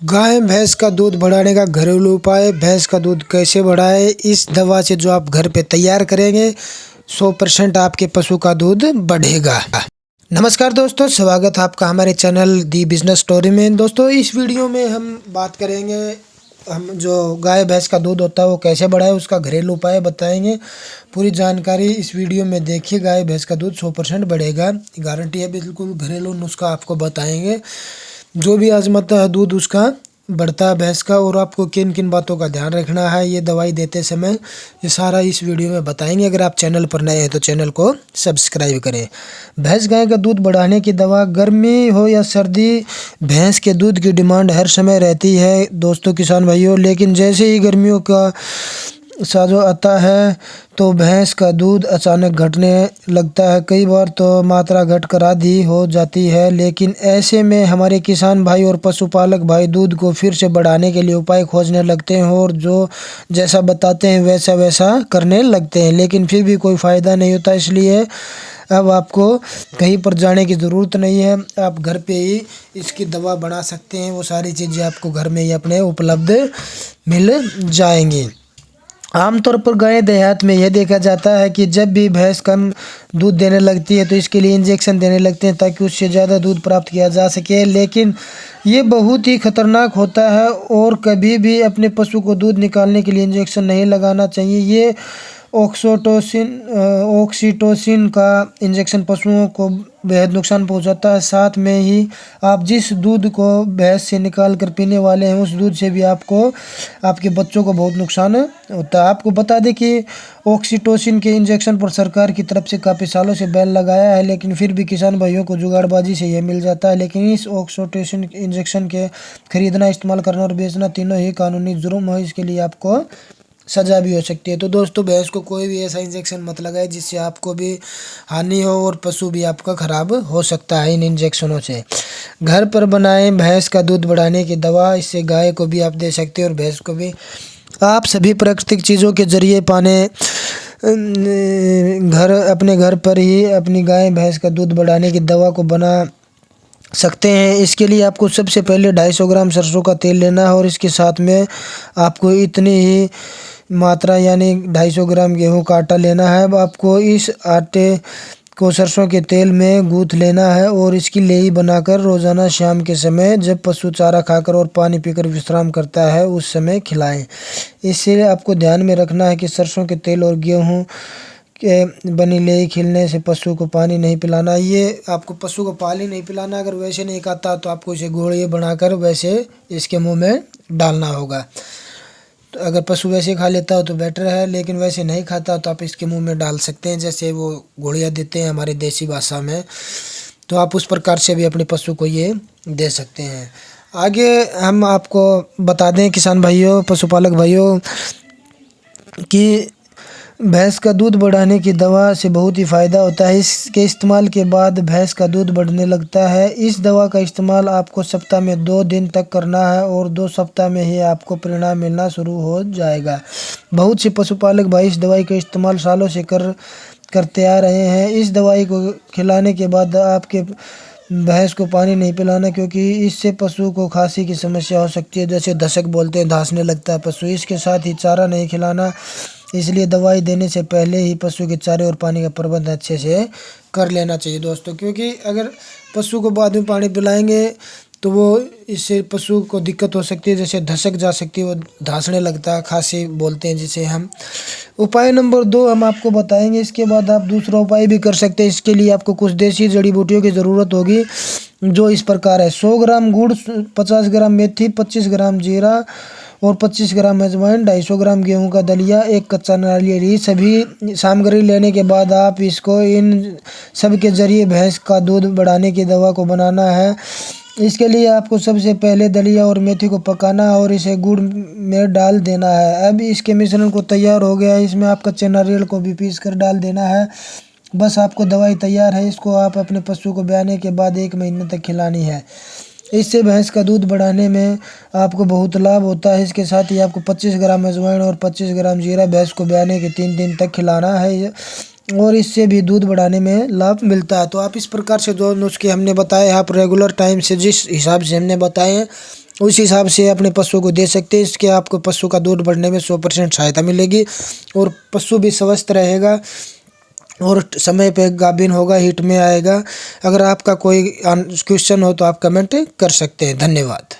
गाय भैंस का दूध बढ़ाने का घरेलू उपाय। भैंस का दूध कैसे बढ़ाएं? इस दवा से जो आप घर पे तैयार करेंगे 100% आपके पशु का दूध बढ़ेगा। नमस्कार दोस्तों, स्वागत है आपका हमारे चैनल दी बिजनेस स्टोरी में। दोस्तों, इस वीडियो में हम बात करेंगे, हम जो गाय भैंस का दूध होता है वो कैसे बढ़ाए, उसका घरेलू उपाय बताएंगे। पूरी जानकारी इस वीडियो में देखिए। गाय भैंस का दूध 100% बढ़ेगा, गारंटी है। बिल्कुल घरेलू नुस्खा आपको बताएंगे। जो भी आजमाता है दूध उसका बढ़ता है भैंस का, और आपको किन किन बातों का ध्यान रखना है ये दवाई देते समय, ये सारा इस वीडियो में बताएंगे। अगर आप चैनल पर नए हैं तो चैनल को सब्सक्राइब करें। भैंस गाय का दूध बढ़ाने की दवा। गर्मी हो या सर्दी, भैंस के दूध की डिमांड हर समय रहती है दोस्तों, किसान भाइयों। लेकिन जैसे ही गर्मियों का साजो आता है तो भैंस का दूध अचानक घटने लगता है। कई बार तो मात्रा घटकर आधी हो जाती है। लेकिन ऐसे में हमारे किसान भाई और पशुपालक भाई दूध को फिर से बढ़ाने के लिए उपाय खोजने लगते हैं, और जो जैसा बताते हैं वैसा वैसा करने लगते हैं, लेकिन फिर भी कोई फ़ायदा नहीं होता। इसलिए अब आपको कहीं पर जाने की ज़रूरत नहीं है, आप घर पे ही इसकी दवा बना सकते हैं। वो सारी चीज़ें आपको घर में ही अपने उपलब्ध मिल जाएंगी। आमतौर पर गाय देहात में यह देखा जाता है कि जब भी भैंस कम दूध देने लगती है तो इसके लिए इंजेक्शन देने लगते हैं, ताकि उससे ज़्यादा दूध प्राप्त किया जा सके। लेकिन ये बहुत ही खतरनाक होता है, और कभी भी अपने पशु को दूध निकालने के लिए इंजेक्शन नहीं लगाना चाहिए। ये ऑक्सीटोसिन का इंजेक्शन पशुओं को बेहद नुकसान पहुंचाता है। साथ में ही आप जिस दूध को भैंस से निकाल कर पीने वाले हैं, उस दूध से भी आपको, आपके बच्चों को बहुत नुकसान होता है। आपको बता दें कि ऑक्सीटोसिन के इंजेक्शन पर सरकार की तरफ से काफ़ी सालों से बैन लगाया है, लेकिन फिर भी किसान भाइयों को जुगाड़बाजी से यह मिल जाता है। लेकिन इस ऑक्सीटोसिन इंजेक्शन के खरीदना, इस्तेमाल करना और बेचना तीनों ही कानूनी जुर्म है। इसके लिए आपको सज़ा भी हो सकती है। तो दोस्तों, भैंस को कोई भी ऐसा इंजेक्शन मत लगाए जिससे आपको भी हानि हो और पशु भी आपका ख़राब हो सकता है इन इंजेक्शनों से। घर पर बनाएं भैंस का दूध बढ़ाने की दवा। इससे गाय को भी आप दे सकते हो और भैंस को भी। आप सभी प्राकृतिक चीज़ों के ज़रिए पाने अपने घर पर ही अपनी गाय भैंस का दूध बढ़ाने की दवा को बना सकते हैं। इसके लिए आपको सबसे पहले 250 ग्राम सरसों का तेल लेना है, और इसके साथ में आपको इतनी ही मात्रा यानी 250 ग्राम गेहूं का आटा लेना है। अब आपको इस आटे को सरसों के तेल में गूँथ लेना है, और इसकी लेई बनाकर रोज़ाना शाम के समय जब पशु चारा खाकर और पानी पीकर विश्राम करता है उस समय खिलाएं। इससे आपको ध्यान में रखना है कि सरसों के तेल और गेहूँ के बनी लेई खिलने से पशु को पानी नहीं पिलाना। ये आपको पशु को पानी नहीं पिलाना। अगर वैसे नहीं खाता तो आपको इसे गोलियाँ बनाकर वैसे इसके मुंह में डालना होगा। तो अगर पशु वैसे खा लेता हो तो बेटर है, लेकिन वैसे नहीं खाता तो आप इसके मुंह में डाल सकते हैं, जैसे वो गोलियाँ देते हैं हमारी देसी भाषा में। तो आप उस प्रकार से भी अपने पशु को ये दे सकते हैं। आगे हम आपको बता दें किसान भाइयों, पशुपालक भाइयों, कि भैंस का दूध बढ़ाने की दवा से बहुत ही फ़ायदा होता है। इसके इस्तेमाल के बाद भैंस का दूध बढ़ने लगता है। इस दवा का इस्तेमाल आपको सप्ताह में 2 दिन तक करना है, और 2 सप्ताह में ही आपको परिणाम मिलना शुरू हो जाएगा। बहुत से पशुपालक भाई इस दवाई का इस्तेमाल सालों से करते आ रहे हैं। इस दवाई को खिलाने के बाद आपके भैंस को पानी नहीं पिलाना, क्योंकि इससे पशु को खांसी की समस्या हो सकती है, जैसे दशक बोलते हैं, धांसने लगता है पशु। इसके साथ ही चारा नहीं खिलाना, इसलिए दवाई देने से पहले ही पशु के चारे और पानी का प्रबंध अच्छे से कर लेना चाहिए दोस्तों। क्योंकि अगर पशु को बाद में पानी पिलाएंगे तो वो इससे पशु को दिक्कत हो सकती है, जैसे धसक जा सकती है, वो धांसने लगता है, खांसी बोलते हैं जिसे हम। उपाय नंबर 2 हम आपको बताएंगे। इसके बाद आप दूसरा उपाय भी कर सकते हैं। इसके लिए आपको कुछ देसी जड़ी बूटियों की ज़रूरत होगी, जो इस प्रकार है: 100 ग्राम गुड़, 50 ग्राम मेथी, 25 ग्राम जीरा और 25 ग्राम अजवाइन, 250 ग्राम गेहूं का दलिया, 1 कच्चा नारियल। ये सभी सामग्री लेने के बाद आप इसको इन सब के ज़रिए भैंस का दूध बढ़ाने की दवा को बनाना है। इसके लिए आपको सबसे पहले दलिया और मेथी को पकाना और इसे गुड़ में डाल देना है। अब इसके मिश्रण को तैयार हो गया है, इसमें आप कच्चे नारियल को भी पीस कर डाल देना है। बस आपको दवाई तैयार है। इसको आप अपने पशु को ब्याने के बाद 1 महीने तक खिलानी है। इससे भैंस का दूध बढ़ाने में आपको बहुत लाभ होता है। इसके साथ ही आपको 25 ग्राम अजवाइन और 25 ग्राम जीरा भैंस को ब्याने के 3 दिन तक खिलाना है, और इससे भी दूध बढ़ाने में लाभ मिलता है। तो आप इस प्रकार से जो नुस्खे हमने बताए, आप रेगुलर टाइम से जिस हिसाब से हमने बताए हैं उस हिसाब से अपने पशु को दे सकते हैं। इसके आपको पशु का दूध बढ़ने में 100% सहायता मिलेगी और पशु भी स्वस्थ रहेगा और समय पे गाभिन होगा, हिट में आएगा। अगर आपका कोई क्वेश्चन हो तो आप कमेंट कर सकते हैं। धन्यवाद।